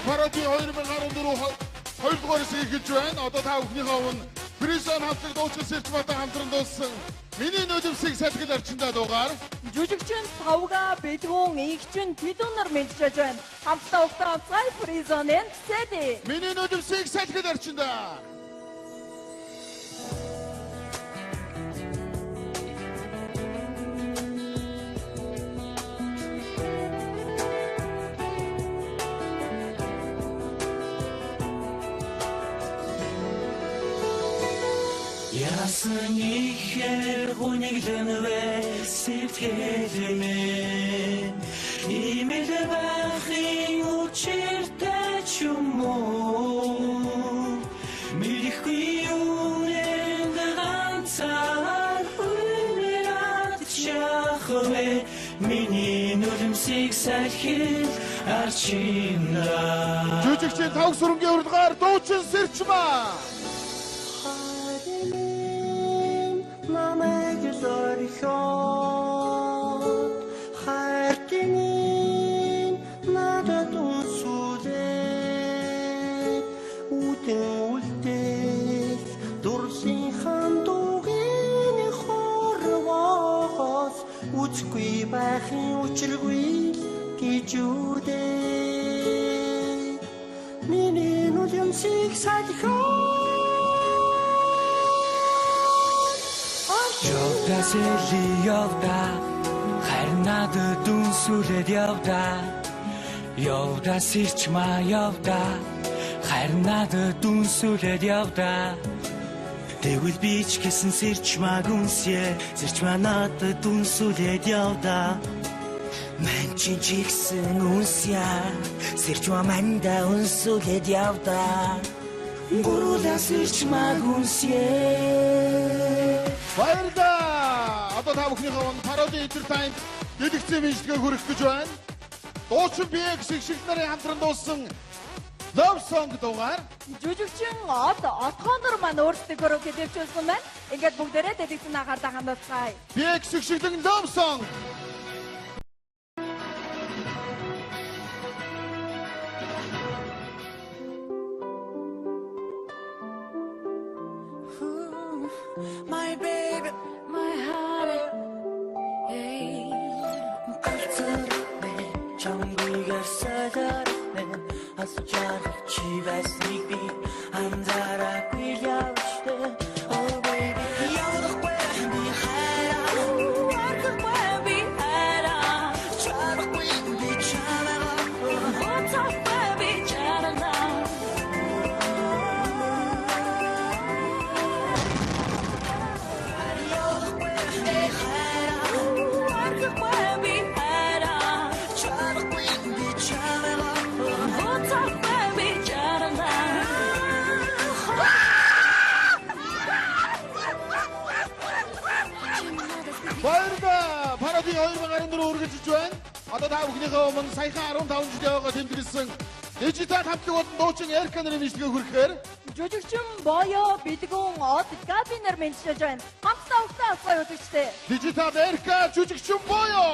паради 2014 2-р хэсэг эхэлж байна. Одоо та бүхнийхээ өмнө Prison хамтлаг дуучин Сэрчматай хамтран дууссан миний нулимсыг салхил орчиндаа дуугаар жүжигчин Тавга Бэлгүүн эгчин Тэдүүнэр мэдчилж байна. Хамтдаа угтаа Prison-ын Сэди. Миний нулимсыг салхил орчиндаа. Яасан ихэр хүниглэнвэ сэтгэлэмэ имэл бахын учиртай ч юм уу мэдхгүй юунэн ганцаар хүнэрат чахвэ миний нулимсыг салхил арчинда жүжигчин Тавг сүрэнгийн урилгаар дуучин Сэрчмаа Хартinin надад үнсүүлээд үтэн үлдэх дурсын хандуугийн хорвоос үзгүй байхын учиргүй гэж үдээ миний нулимсыг салхио Явда сэрли явда харин надад дүнсүүлээд явда Явда Сэрчмаа явда харин надад дүнсүүлээд явда Тэгвэл би ч гэсэн Сэрчмааг үнсье Сэрчмаа надад дүнсүүлээд явда Ман ч гэсэн үнсье Сэрчмаа мандаа үнсүүлээд явда Гуруула Сэрчмааг үнсье Баярлалаа. Одоо та бүхнийхээ өмнө пароди entertainment дэлгэцэн бичлэгээ хүргэх гэж байна. Дуучин биег шиг нарын хамтран дууссан Love Song дуугаар жүжигчин отгоонор маань өөрсдөө хэвчүүлсэн байна. Ингээд бүгдээрээ дэлгэцэн анхаардаа хандуулцгаая. биег шиг Love Song My baby, my heart, hey. Kalsarme, çamgıygar sadarme, ascar çiveslik bir andara kıyavşte. Oh baby, yalnız bir hara, artık bir hara, çarık bir çara, otak bir çara. Баярлалаа. Пароди 2014 үргэлжлэж байна. Одоо та бүхнийхээ өмнө саяхан 15 жилийн тэмдэглэсэн дижитал хамтлаг болон дуучин Эрка нарын бичлэгээ хүргэхээр жүжигчин Боё Бэлгүүн Габи нар мэдчилж байна. Хамтдаа угтаа үзэгчтэй. дижитал Эрка жүжигчин Боё.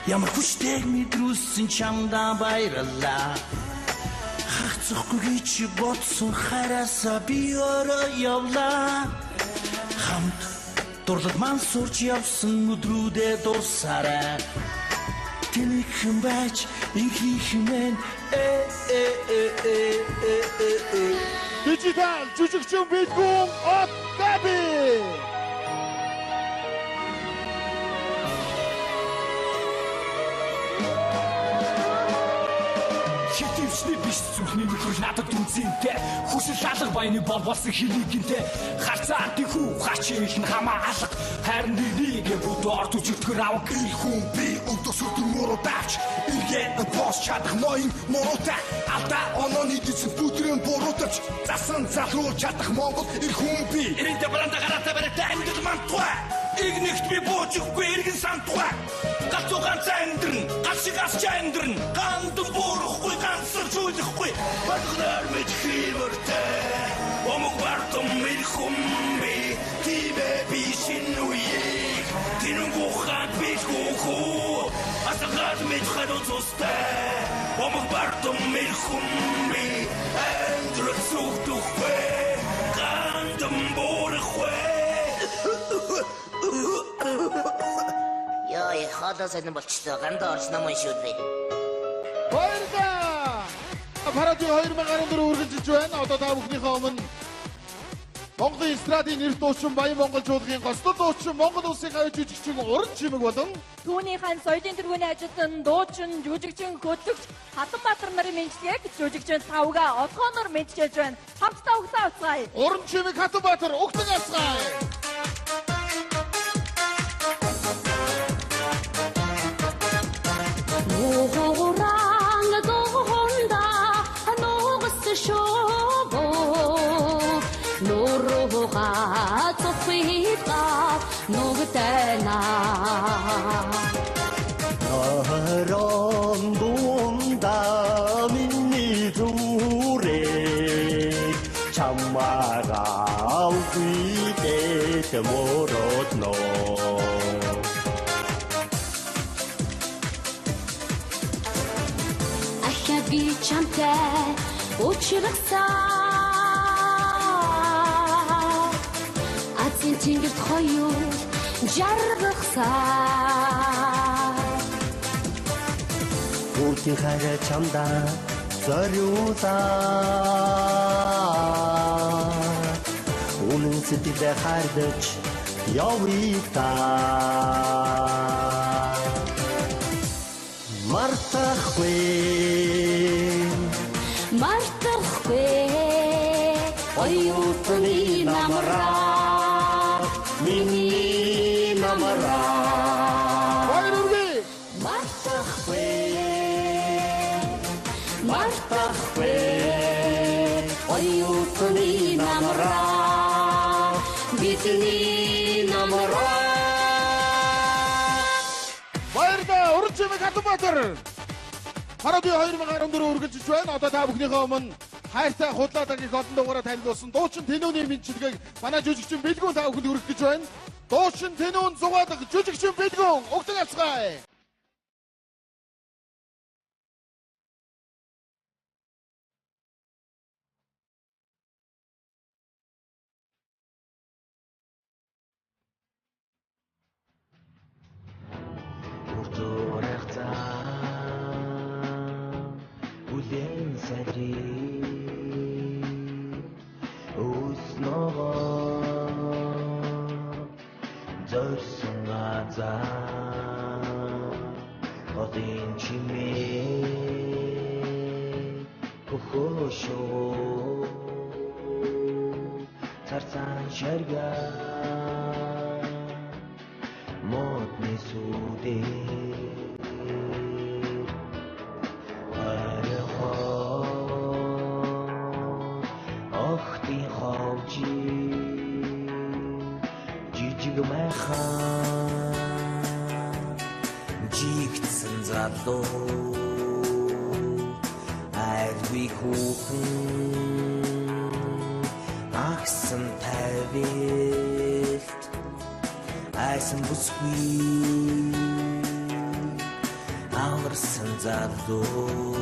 Ямар хүчтэй мэдрүүлсэн чамдаа баярлалаа. Хагцахгүй чи бодсон хараасаа би өөрөө явлаа. Хамт дурлал маань сурч явсан өдрүүдээ дуусаарай. Тэнийхэн байж инхийнхэн мэн Дижитал жүжигчин Бэлгүүн Габи. Хитвчний биш зүрхний нөхөр надад үнцэнтэй хүсэл алга баяны бол болсон хилэгэнтэй харцаа тийхүү хачил нь хамаа алга харин нэг бүд орд үчигдгэр авах их хүн би өдөөс өдөр мөрөө давч иргэн бос чадах ноён мөрөөтэй алдаа онооны дэцэн бүдрэн буруутаж засан залруу чадах Монгол их хүн би эрэнтэй баранда гараатай барайтай амьд мантуа игнэгт би буучихгүй иргэн сантуа галзуугаан цайндрын гашигаас чайндрын гандын буурахгүй ганцсаржуулахгүй батгаар мэд хивэртэй омог бартом мэрхумби тибе бишинуик тинунгухат бишгуху асагат мэд харузустай омог бартом мэрхумби эндрцухтухвэ гандын буурахгүй Яа, хадаа сайн болчихлоо. Гандаа орч намын шүдвэ. Баярлалаа. Парадын 2014 үргэлжилж байна. Одоо та бүхнийхээ өмнө Монголын эстрадын нэр дуучин Баян Монголчуудын гослол дуучин Монгол улсын хавь жүжигчин Уран Чимэг болон Түүнийхэн соёлын тэргүүний ажилтан дуучин, жүжигчин, хөтлөгч Хатанбаатар нарын мэдчилгээг жүжигчин Тавга Отгооноор мэдчилж байна. Хамтдаа угтаа уцгаая. Уран Чимэг Хатанбаатар угтан яцгаая. 런동다 민니 주레 참마가 우기대 모로노 아샤비 참때 오치락사 아침 tingэрт хоёр жаргахсаа Үртийн хараа чамда зориулаа Үнэн сэтгэлээ хардаж явъя та мартахгүй оюутны намраа миний намраа Баярурги. мартахгүй оюутны намраа бидний намраа Баярлалаа. Уран Чимэг Хатанбаатар. Парадын 2014 үргэлжилж байна. Одоо та бүхнийхээ өмнө хайртай худлаадаг их олон дугаараа танилцуулсан дуучин Тэнүүний мэдчилгээг манай жүжигчин Бэлгүүн та бүхэнд хүргэх гэж байна. Дуучин Тэнүүн зугаадаг жүжигчин Бэлгүүн угтан яцгаая. Үлэн сари усноо зорсон газар одын чимээ хөхөшөө царцан шарга модны сүдээ жижиг майхан жигдсэн залуу айргүй хүүхэн агсан тавилт айсан бүсгүй амарсан залуу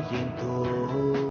хоёрын төө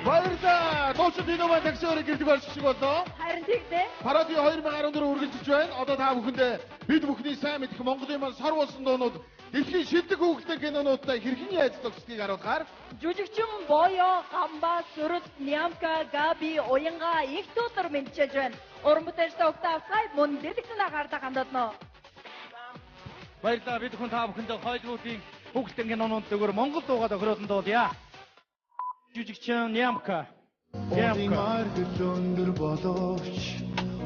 Баярлалаа. Дуучин Диноман таксиорыг гэрдэг болчих шиг боллоо. Харин тэгдэ. Паради 2014 үргэлжилж байна. Одоо та бүхэндээ бид бүхний сайн мэдэх Монголын маань сар болсон дуунууд дэлхийн шилдэг хөвгөлтэй кинонуудтай хэрхэн яаж зогсдгийг харуулгаар Жүжигчин Боё, Гамба, Сүрс, Нямка, Габи, Уянга их тутар мэдчилж байна. Уран бүтээлчтэй Октавсгай мөн дэлгэцэн агаарда хандадно. Баярлалаа. Бид хүн та бүхэндээ хойлгуудын хөвгөлтөн кинонууд дэгээр Монгол дуугаа тохируулсан дуулъя. Жүжигчин Нямка. Одын аргил өндөр боловч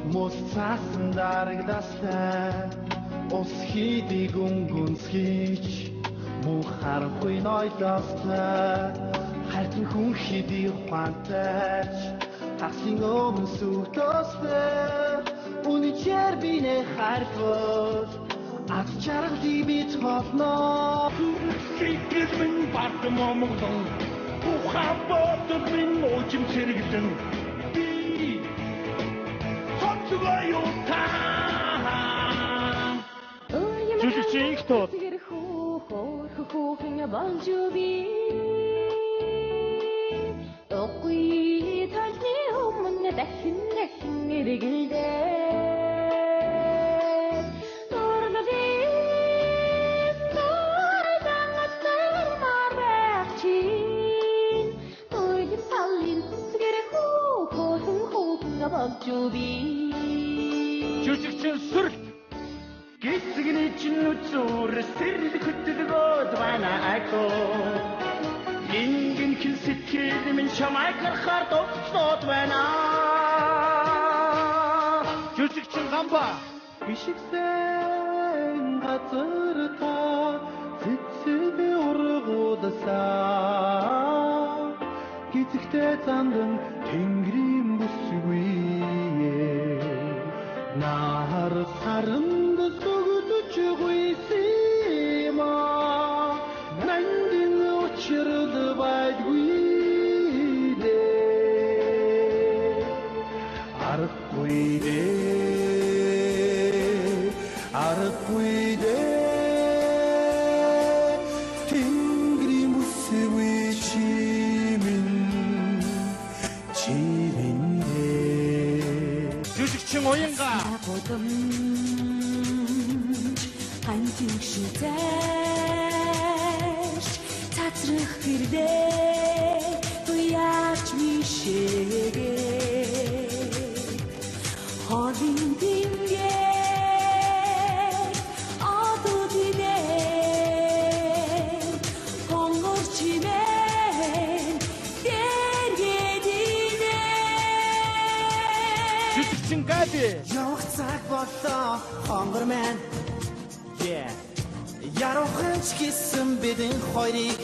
мус цаасан дарагдастай ус хийдэг өнгөнсгийч мөн харахгүй нойлостай хайтан хүн хийдэг ухаантайч хасын өмнө сүгтөстэй үничээр бинэ харфор ат чаргалий бит холно Sikil min bart momgon Ухабот min очим сэргэлэн би Хоцгой утаа Жүжигчин их тууд. Хүүхэн болж би Окгүй талны өмнө дахин эргэлдээ Жүжигчин Сүрл. Гисгний чин үзүүр сэрд хөтөлгөөд байна ако Ингин хэл сэтгэл минь чамайг харахаар догтлоод байна Жүжигчин Гамба. бишигсэн газар та цэцэг ургуудасаа гизэгтэй зандан тэнгэрийн бүсгүй нахар саранд сүгдэж гүйсэма нандин очирд байдгүй дээ арахгүй дээ тэнгэрийн бүсгүй чимэн Жүжигчин Уянга. Антиншизэш цацрах хэрдээ туяач мишэгэ Ходин тингэ атудидэ хонгорчимэн дэргэдидэ Жүжигчин Габи. явах цаг боллоо хонгор маань Яроханч гэсэн бидэн хоёрыг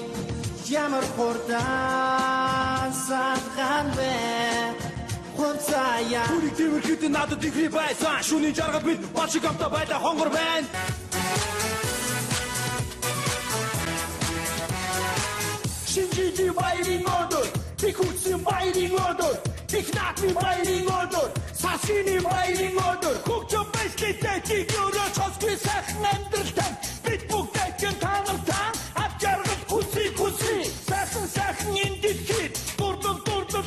ямар хурдан садхан бэ Хунцая Бүрийг тэмэрхэд надад ихри байсан шүний жаргал бид бачиг амта байда хонгор байна Шинжиди баярын өдөр Бихүцэн баярын өдөр Бихнатны баярын өдөр Сасины баярын өдөр Хөгжөө байслитэй чигөрөө Чосгүй сайхан амьдралтай Бид бүгдээчэн танартай Ав жаргал хүсий Сайхан энэ дэлхийд Дурдал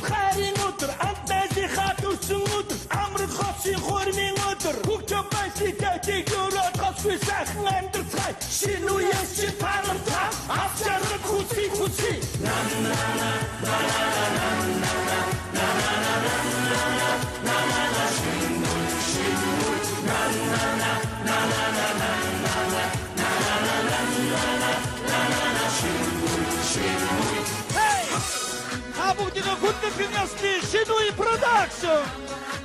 хайрын өдөр Антайзийнхаа төсөн өдөр Амрал хосын хурмын өдөр Хөгжөө байслитэй чигөрөө Чосгүй сайхан амьдралтай Шинэ үеэс чи танартай Ав жаргал хүсий Та бүгдийг хүндэтгэн ясны шинэ үе продакшн. Action!